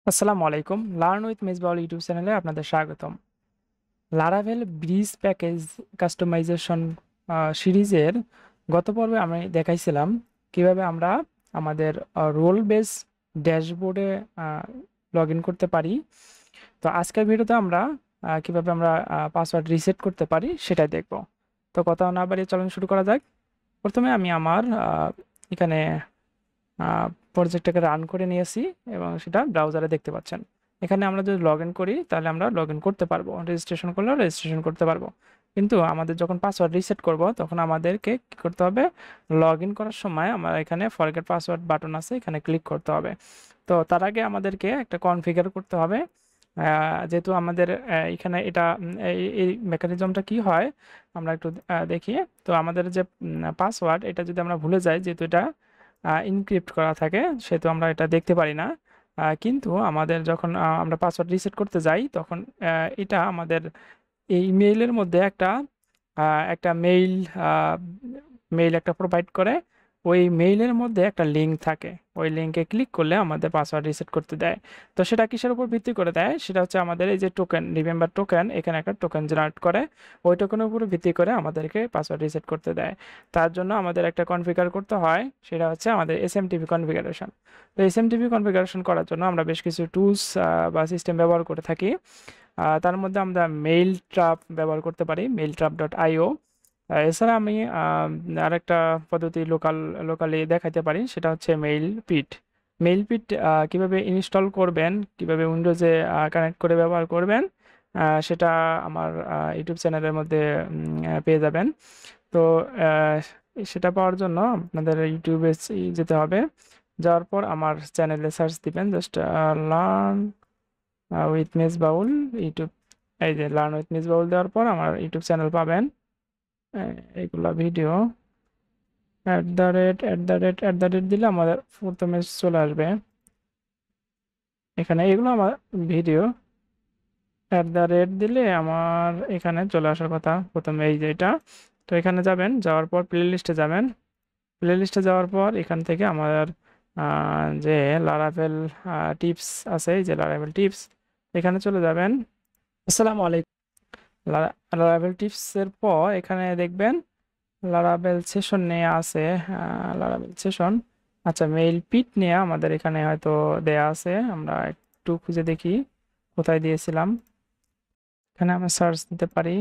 আসসালামু আলাইকুম। Learn with Mejbaul YouTube চ্যানেলে আপনাদের স্বাগতম। লারাভেল ব্রিজ প্যাকেজ কাস্টমাইজেশন সিরিজের গত পর্বে আমি দেখাইছিলাম কিভাবে আমরা আমাদের রোল বেস ড্যাশবোর্ডে লগ ইন করতে পারি। তো আজকের ভিডিওতে আমরা কিভাবে আমরা পাসওয়ার্ড রিসেট করতে পারি সেটাই দেখব। তো কথা না বাড়িয়ে চলুন শুরু করা যাক। প্রথমে আমি আমার এখানে প্রজেক্টটাকে রান করে নিয়েছি এবং সেটা ব্রাউজারে দেখতে পাচ্ছেন। এখানে আমরা যদি লগ ইন করি তাহলে আমরা লগ ইন করতে পারবো, রেজিস্ট্রেশন করলেও রেজিস্ট্রেশন করতে পারবো। কিন্তু আমাদের যখন পাসওয়ার্ড রিসেট করব তখন আমাদেরকে কী করতে হবে, লগ ইন করার সময় আমার এখানে ফরগেট পাসওয়ার্ড বাটন আছে, এখানে ক্লিক করতে হবে। তো তার আগে আমাদেরকে একটা কনফিগার করতে হবে। যেহেতু আমাদের এখানে এটা এই মেকানিজমটা কি হয় আমরা একটু দেখি। তো আমাদের যে পাসওয়ার্ড এটা যদি আমরা ভুলে যাই, যেহেতু এটা ইনক্রিপ্ট করা থাকে, সেহেতু আমরা এটা দেখতে পারি না। কিন্তু আমাদের যখন আমরা পাসওয়ার্ড রিসেট করতে যাই তখন এটা আমাদের এই ইমেইলের মধ্যে একটা মেইল মেইল একটা প্রোভাইড করে। ওই মেইলের মধ্যে একটা লিঙ্ক থাকে, ওই লিঙ্কে ক্লিক করলে আমাদের পাসওয়ার্ড রিসেট করতে দেয়। তো সেটা কিসের উপর ভিত্তি করে দেয়, সেটা হচ্ছে আমাদের এই যে টোকেন, রিমেম্বার টোকেন, এখানে একটা টোকেন জেনারেট করে। ওই টোকেনের উপর ভিত্তি করে আমাদেরকে পাসওয়ার্ড রিসেট করতে দেয়। তার জন্য আমাদের একটা কনফিগার করতে হয়, সেটা হচ্ছে আমাদের এসএমটিপি কনফিগারেশন। তো এসএমটিপি কনফিগারেশন করার জন্য আমরা বেশ কিছু টুলস বা সিস্টেম ব্যবহার করে থাকি। তার মধ্যে আমরা মেইল ট্রাপ ব্যবহার করতে পারি, মেইল ট্রাপ ডট আইও। এছাড়া আমি আরেকটা পদ্ধতি লোকালি দেখাতে পারি, সেটা হচ্ছে মেইল পিট। মেইল পিট কীভাবে ইনস্টল করবেন, কিভাবে উইন্ডোজে কানেক্ট করে ব্যবহার করবেন, সেটা আমার ইউটিউব চ্যানেলের মধ্যে পেয়ে যাবেন। তো আহ, সেটা পাওয়ার জন্য আপনাদের ইউটিউবে যেতে হবে। যাওয়ার পর আমার চ্যানেলে সার্চ দিবেন, just learn with maize Baul YouTube. এই যে লার্ন উইথ মেজ বাউল দেওয়ার পর আমার ইউটিউব চ্যানেল পাবেন। এইগুলা ভিডিও @@@@ দিলে আমাদের প্রথমে চলে আসবে। এখানে এগুলো আমার ভিডিও, দিলে আমার এখানে চলে আসার কথা প্রথমে, এই যে এটা। তো এখানে যাবেন, যাওয়ার পর প্লে লিস্টে যাবেন। প্লে লিস্টে যাওয়ার পর এখান থেকে আমার যে লারাভেল টিপস আছে, এই যে লারাভেল টিপস, এখানে চলে যাবেন। আসসালামু আলাইকুম। লারাভেল টিপসের পর এখানে দেখবেন লারাভেল সেশন নিয়ে আছে। লারাভেল সেশন, আচ্ছা, মেইল পিট নিয়ে আমাদের এখানে হয়তো দেয়া আছে, আমরা একটু খুঁজে দেখি কোথায় দিয়েছিলাম। এখানে আমরা সার্চ দিতে পারি,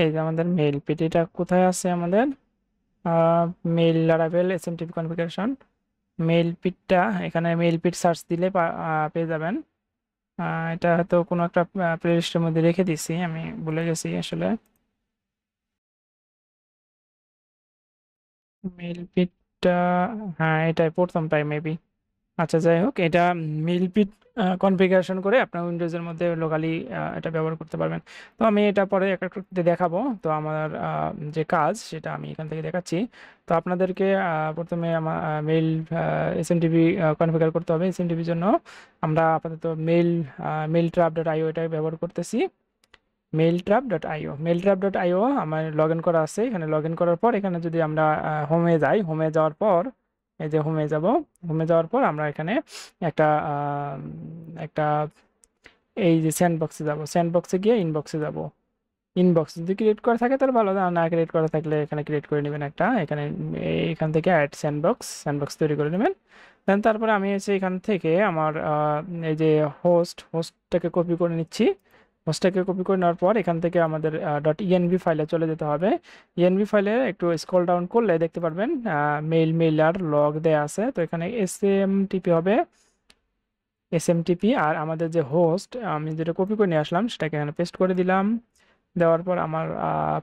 এই যে আমাদের মেইল পিট, এটা কোথায় আছে আমাদের mail Laravel SMTP configuration. Mail পিটটা এখানে মেইল পিট সার্চ দিলে পেয়ে যাবেন। এটা হয়তো কোনো একটা প্লে লিস্টের মধ্যে রেখে দিছি, আমি ভুলে গেছি আসলে। মেইল পিটটা, হ্যাঁ এটাই প্রথমটাই মেবি। আচ্ছা, যাই হোক, এটা মিলপিট কনফিগারেশন করে আপনার উইন্ডোজের মধ্যে লোকালি এটা ব্যবহার করতে পারবেন। তো আমি এটা পরে এক একটা দেখাবো। তো আমার যে কাজ সেটা আমি এখান থেকে দেখাচ্ছি। তো আপনাদেরকে প্রথমে আমার মেইল এসএমটিপি কনফিগার করতে হবে। এসএমটিপির জন্য আমরা আপাতত মেইল ট্র্যাপ ডট আইও এটা ব্যবহার করতেছি। মেইল ট্র্যাপ ডট আইও আমার লগ ইন করা আছে। এখানে লগ ইন করার পর এখানে যদি আমরা হোমে যাই, হোমে যাওয়ার পর এই যে হোমে যাব, হোমে যাওয়ার পর আমরা এখানে একটা একটা এই যে স্যান্ডবক্সে যাব, স্যান্ডবক্সে গিয়ে ইনবক্সে যাব। ইনবক্স যদি ক্রিয়েট করা থাকে তাহলে ভালো, না ক্রিয়েট করা থাকলে এখানে ক্রিয়েট করে নেবেন একটা। এখানে এখান থেকে অ্যাড স্যান্ডবক্স তৈরি করে নেবেন। দেন তারপরে আমি হচ্ছে এখান থেকে আমার এই যে হোস্টটাকে কপি করে নিচ্ছি। হোস্টটাকে কপি করে নেওয়ার পর এখান থেকে আমাদের .env ফাইলে চলে যেতে হবে। env ফাইলে একটু স্ক্রল ডাউন করলে দেখতে পারবেন মেইলার লগ দেয়া আছে। তো এখানে এসএমটিপি হবে, এসএমটিপি। আর আমাদের যে হোস্ট আমি যেটা কপি করে নিয়ে আসলাম সেটাকে এখানে পেস্ট করে দিলাম। দেওয়ার পর আমার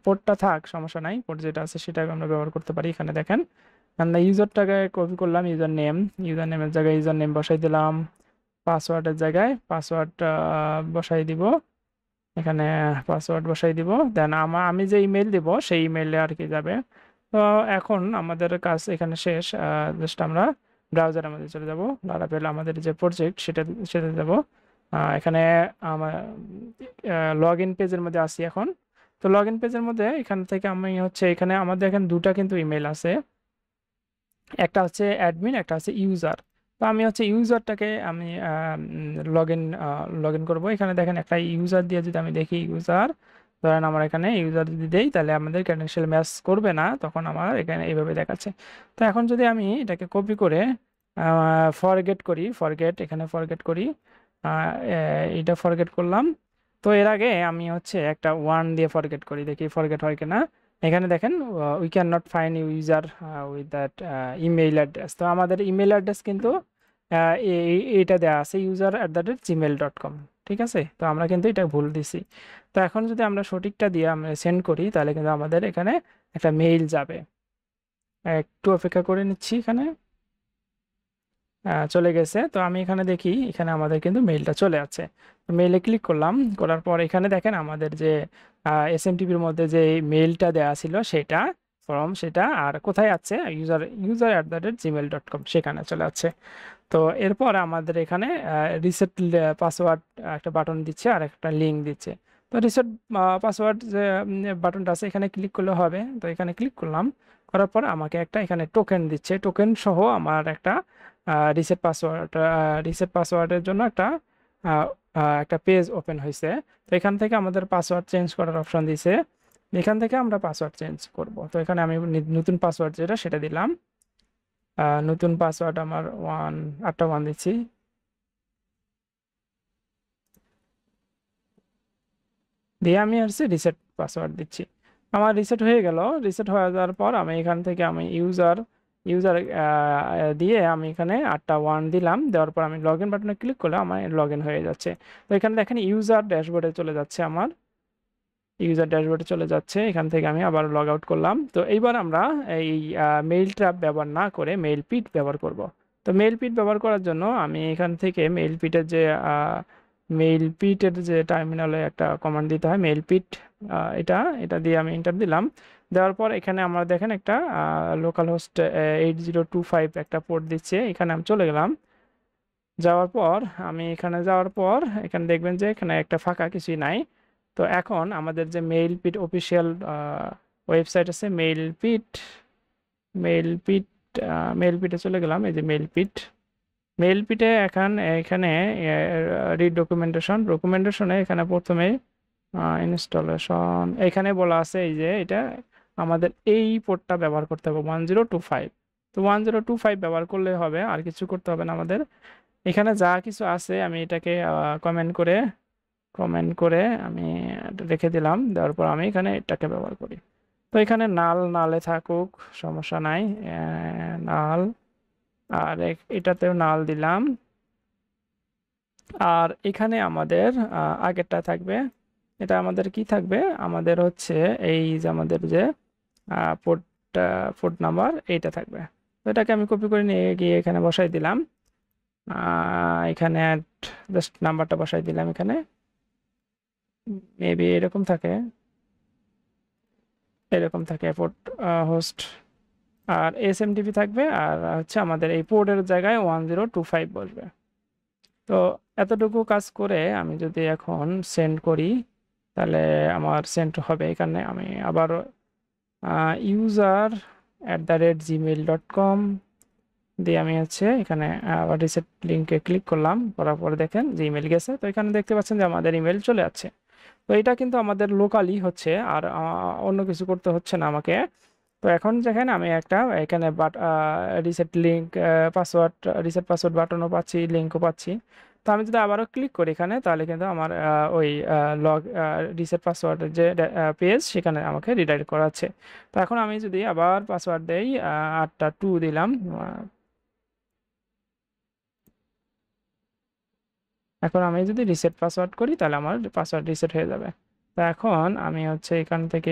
পোর্টটা থাক, সমস্যা নাই, পোর্ট যেটা আছে সেটাকে আমরা ব্যবহার করতে পারি। এখানে দেখেন আমরা ইউজারটাকে কপি করলাম, ইউজার নেমের জায়গায় ইউজার নেম বসাই দিলাম, পাসওয়ার্ডের জায়গায় পাসওয়ার্ড বসাই দিব। এখানে পাসওয়ার্ড বসাই দিব। দেন আমি যে ইমেল দিব সেই ইমেইলে আর কি যাবে। তো এখন আমাদের কাজ এখানে শেষ। জাস্ট আমরা ব্রাউজারের মধ্যে চলে যাব, লারাভেল আমাদের যে প্রজেক্ট সেটা সেটা যাব। এখানে আমার লগ ইন পেজের মধ্যে আসি এখন। তো লগ ইন পেজের মধ্যে এখান থেকে আমি হচ্ছে এখানে আমাদের এখানে দুটা কিন্তু ইমেল আছে। একটা হচ্ছে অ্যাডমিন, একটা হচ্ছে ইউজার। তো আমি হচ্ছে ইউজারটাকে আমি লগ ইন করবো। এখানে দেখেন একটা ইউজার দিয়ে যদি আমি দেখি, ইউজার ধরেন আমার এখানে ইউজার যদি দেই তাহলে আমাদের ক্রেডেনশিয়াল ম্যাচ করবে না, তখন আমার এখানে এইভাবে দেখাচ্ছে। তো এখন যদি আমি এটাকে কপি করে ফরগেট করি, এখানে ফরগেট করি, এটা ফরগেট করলাম। তো এর আগে আমি হচ্ছে একটা ওয়ান দিয়ে ফরগেট করি, দেখি ফরগেট হয় কিনা। এখানে দেখেন we can not find user with that email address. তো আমাদের ইমেল অ্যাড্রেস কিন্তু এইটা দেওয়া আছে user@gmail.com। ঠিক আছে, তো আমরা কিন্তু এটা ভুল দিছি। তো এখন যদি আমরা সঠিকটা দিয়ে আমরা সেন্ড করি তাহলে কিন্তু আমাদের এখানে একটা মেইল যাবে। একটু অপেক্ষা করে নিচ্ছি, এখানে চলে গেছে। তো আমি এখানে দেখি, এখানে আমাদের কিন্তু মেইলটা চলে আছে। মেইলে ক্লিক করলাম, করার পর এখানে দেখেন আমাদের যে এসএমটিপির মধ্যে যে মেইলটা দেওয়া ছিল সেটা ফর্ম, সেটা আর কোথায় আছে, user@gmail.com সেখানে চলে আছে। তো এরপর আমাদের এখানে রিসেট পাসওয়ার্ড একটা বাটন দিচ্ছে আর একটা লিঙ্ক দিচ্ছে। তো রিসেট পাসওয়ার্ড যে বাটনটা আছে এখানে ক্লিক করলে হবে। তো এখানে ক্লিক করলাম, করার পর আমাকে একটা এখানে টোকেন দিচ্ছে, টোকেন সহ আমার একটা রিসেট পাসওয়ার্ডের জন্য একটা পেজ ওপেন হয়েছে। তো এখান থেকে আমাদের পাসওয়ার্ড চেঞ্জ করার অপশন দিছে, এখান থেকে আমরা পাসওয়ার্ড চেঞ্জ করব। তো এখানে আমি নতুন পাসওয়ার্ড যেটা সেটা দিলাম। নতুন পাসওয়ার্ড আমার 1 দিচ্ছি। দিয়ে আমি হচ্ছে রিসেট পাসওয়ার্ড দিচ্ছি। আমার রিসেট হয়ে গেল। রিসেট হয়ে যাওয়ার পর আমি এখান থেকে আমি ইউজার ইউজার দিয়ে আমি এখানে 1 দিলাম। দেওয়ার পর আমি লগ ইন বাটনে ক্লিক করলে আমার লগ ইন হয়ে যাচ্ছে। তো এখানে দেখেন ইউজার ড্যাশবোর্ডে চলে যাচ্ছে, আমার ইউজার ড্যাশবোর্ডে চলে যাচ্ছে। এখান থেকে আমি আবার লগ আউট করলাম। তো এইবার আমরা এই মেইল ট্র্যাপ ব্যবহার না করে মেইল পিট ব্যবহার করব। তো মেইল পিট ব্যবহার করার জন্য আমি এখান থেকে মেইল পিটের যে টার্মিনালে একটা কমান্ড দিতে হয়, মেইল পিট, এটা এটা দিয়ে আমি এন্টার দিলাম। দেওয়ার পর এখানে আমরা দেখেন একটা লোকাল হোস্ট 8025 একটা পোর্ট দিচ্ছে, এখানে আমি চলে গেলাম। যাওয়ার পর এখানে দেখবেন যে এখানে একটা ফাঁকা কিছুই নাই। তো এখন আমাদের যে মেইল পিট অফিসিয়াল ওয়েবসাইট আছে, মেইল পিট মেইল পিটে চলে গেলাম। এই যে মেইল পিটে এখানে রিড ডকুমেন্টেশনে এখানে প্রথমে ইনস্টলেশন এখানে বলা আছে এই যে এটা আমাদের এই পোর্টটা ব্যবহার করতে হবে 1025। তো 1025 ব্যবহার করলে হবে, আর কিছু করতে হবে না আমাদের। এখানে যা কিছু আছে আমি এটাকে কমেন্ট করে আমি এটা রেখে দিলাম। দেওয়ার পর আমি এখানে এটাকে ব্যবহার করি। তো এখানে নালে থাকুক, সমস্যা নাই, নাল, আর এটাতেও নাল দিলাম। আর এখানে আমাদের আগেরটা থাকবে, এটা আমাদের কি থাকবে, আমাদের হচ্ছে এই যে আমাদের যে পোর্ট পোর্ট নাম্বার এইটা থাকবে। তো এটাকে আমি কপি করে নিয়ে গিয়ে এখানে বসাই দিলাম। এখানে জাস্ট নাম্বারটা বসাই দিলাম, এখানে মেবি এরকম থাকে পোর্ট হোস্ট, আর এসএমটিপি থাকবে, আর হচ্ছে আমাদের এই পোর্টের জায়গায় 1025 বসবে। তো এতটুকু কাজ করে আমি যদি এখন সেন্ড করি তাহলে আমার সেন্ড হবে। এখানে আমি আবার user@gmail.com দিয়ে আমি হচ্ছে এখানে আবার রিসেট লিঙ্কে ক্লিক করলাম, করার পরে দেখেন যে ইমেল গেছে। তো এখানে দেখতে পাচ্ছেন যে আমাদের ইমেল চলে যাচ্ছে। তো এটা কিন্তু আমাদের লোকালি হচ্ছে, আর অন্য কিছু করতে হচ্ছে না আমাকে। তো এখন দেখেন আমি একটা এখানে রিসেট পাসওয়ার্ড বাটনও পাচ্ছি, লিঙ্কও পাচ্ছি। তো আমি যদি আবারও ক্লিক করি এখানে তাহলে কিন্তু আমার ওই রিসেট পাসওয়ার্ডের যে পেজ সেখানে আমাকে রিডাইরেক্ট করাচ্ছে। তো এখন আমি যদি আবার পাসওয়ার্ড দেই 8 দিলাম, এখন আমি যদি রিসেট পাসওয়ার্ড করি তাহলে আমার পাসওয়ার্ড রিসেট হয়ে যাবে। তো এখন আমি হচ্ছে এখান থেকে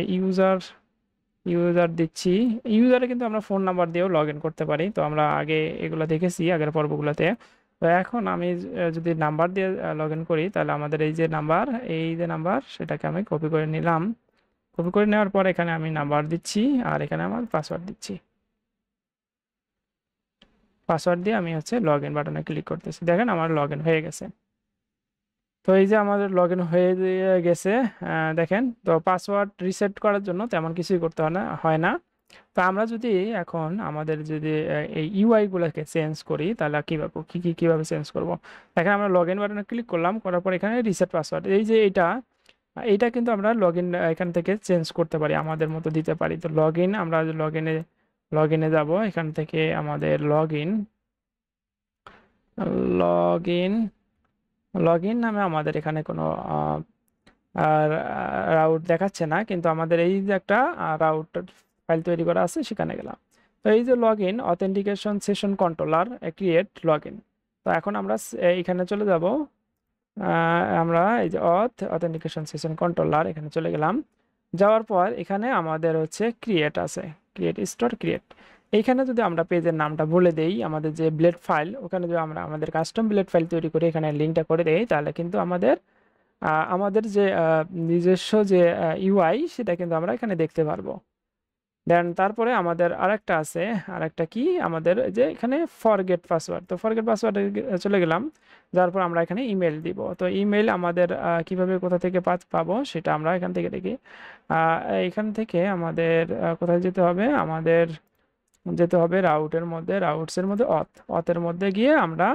ইউজার দিচ্ছি। ইউজারে কিন্তু আমরা ফোন নাম্বার দিয়েও লগ ইন করতে পারি, তো আমরা আগে এগুলো দেখেছি আগের পর্বগুলোতে। তো এখন আমি যদি নাম্বার দিয়ে লগ ইন করি তাহলে আমাদের এই যে নাম্বার সেটাকে আমি কপি করে নিলাম। কপি করে নেওয়ার পর এখানে আমি নাম্বার দিচ্ছি আর এখানে আমার পাসওয়ার্ড দিচ্ছি। পাসওয়ার্ড দিয়ে আমি হচ্ছে লগ ইন বাটনে ক্লিক করতেছি, দেখেন আমার লগ ইন হয়ে গেছে। তো এই যে আমাদের লগ ইন হয়ে গেছে, দেখেন। তো পাসওয়ার্ড রিসেট করার জন্য তেমন কিছুই করতে হয় না। তো আমরা যদি এখন আমাদের যদি এই ইউআই গুলোকে চেঞ্জ করি তাহলে কিভাবে কিভাবে চেঞ্জ করব। এখানে আমরা লগ ইন বাটনে ক্লিক করলাম, করার পর এখানে রিসেট পাসওয়ার্ড, এই যে এইটা কিন্তু আমরা লগ ইন এখান থেকে চেঞ্জ করতে পারি, আমাদের মতো দিতে পারি। তো লগ ইন, আমরা লগ ইনে যাব, এখান থেকে আমাদের লগ ইন নামে আমাদের এখানে কোনো আর রাউট দেখাচ্ছে না, কিন্তু আমাদের এই যে একটা রাউট ফাইল তৈরি করা আছে সেখানে গেলাম। তো এই যে log in authentication session controller create log in. তো এখন আমরা এখানে চলে যাব, আমরা এই যে অথেন্টিকেশন সেশন কন্ট্রোলার এখানে চলে গেলাম। যাওয়ার পর এখানে আমাদের হচ্ছে ক্রিয়েট আছে, ক্রিয়েট। এইখানে যদি আমরা পেজের নামটা বলে দেই, আমাদের যে ব্লেড ফাইল, ওখানে যদি আমরা আমাদের কাস্টম ব্লেড ফাইল তৈরি করে এখানে লিঙ্কটা করে দেই, তাহলে কিন্তু আমাদের যে নিজস্ব যে ইউআই সেটা কিন্তু আমরা এখানে দেখতে পারবো। দেন তারপরে আমাদের আরেকটা কি, আমাদের যে এখানে ফরগেট পাসওয়ার্ড, তো ফরগেট পাসওয়ার্ডে চলে গেলাম। যার পর আমরা এখানে ইমেল দিব। তো ইমেল আমাদের কিভাবে কোথা থেকে পাবো সেটা আমরা এখান থেকে দেখি। এখান থেকে আমাদের কোথায় যেতে হবে, আমাদের যেতে হবে রাউটসের মধ্যে অথের মধ্যে গিয়ে আমরা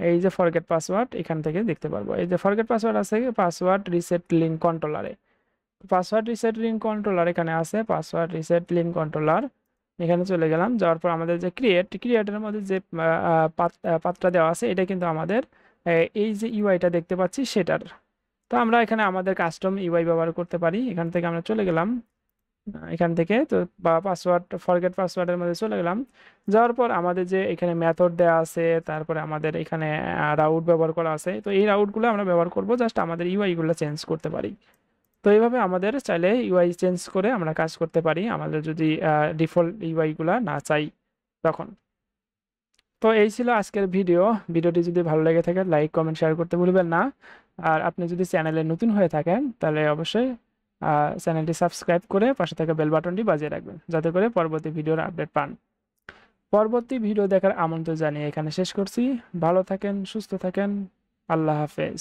এই যে ফরগেট পাসওয়ার্ড এখান থেকে দেখতে পারবো। এই যে ফরগেট পাসওয়ার্ড আছে পাসওয়ার্ড রিসেট লিঙ্ক কন্ট্রোলারে, এখানে আছে পাসওয়ার্ড রিসেট লিঙ্ক কন্ট্রোলার। এখানে চলে গেলাম, যাওয়ার পর আমাদের যে ক্রিয়েটের মধ্যে যে পাথটা দেওয়া আছে এটা কিন্তু আমাদের এই যে ইউআইটা দেখতে পাচ্ছি সেটার। তো আমরা এখানে আমাদের কাস্টম ইউআই ব্যবহার করতে পারি। এখান থেকে আমরা চলে গেলাম, এখান থেকে তো ফরগেট পাসওয়ার্ডের মধ্যে চলে গেলাম। যাওয়ার পর আমাদের যে এখানে মেথড দেওয়া আছে, তারপরে আমাদের এখানে রাউট ব্যবহার করা আছে। তো এই রাউটগুলো আমরা ব্যবহার করব জাস্ট আমাদের ইউআই গুলো চেঞ্জ করতে পারি। তো এইভাবে আমাদের চাইলে ইউআই চেঞ্জ করে আমরা কাজ করতে পারি, আমাদের যদি ডিফল্ট ইউআই গুলা না চাই তখন। তো এই ছিল আজকের ভিডিওটি যদি ভালো লেগে থাকে লাইক কমেন্ট শেয়ার করতে ভুলবেন না। আর আপনি যদি চ্যানেলে নতুন হয়ে থাকেন তাহলে অবশ্যই চ্যানেলটি সাবস্ক্রাইব করে পাশে থাকা বেল বাটনটি বাজিয়ে রাখবেন, যাতে করে পরবর্তী ভিডিওর আপডেট পান। পরবর্তী ভিডিও দেখার আমন্ত্রণ জানিয়ে এখানে শেষ করছি। ভালো থাকেন, সুস্থ থাকেন, আল্লাহ হাফেজ।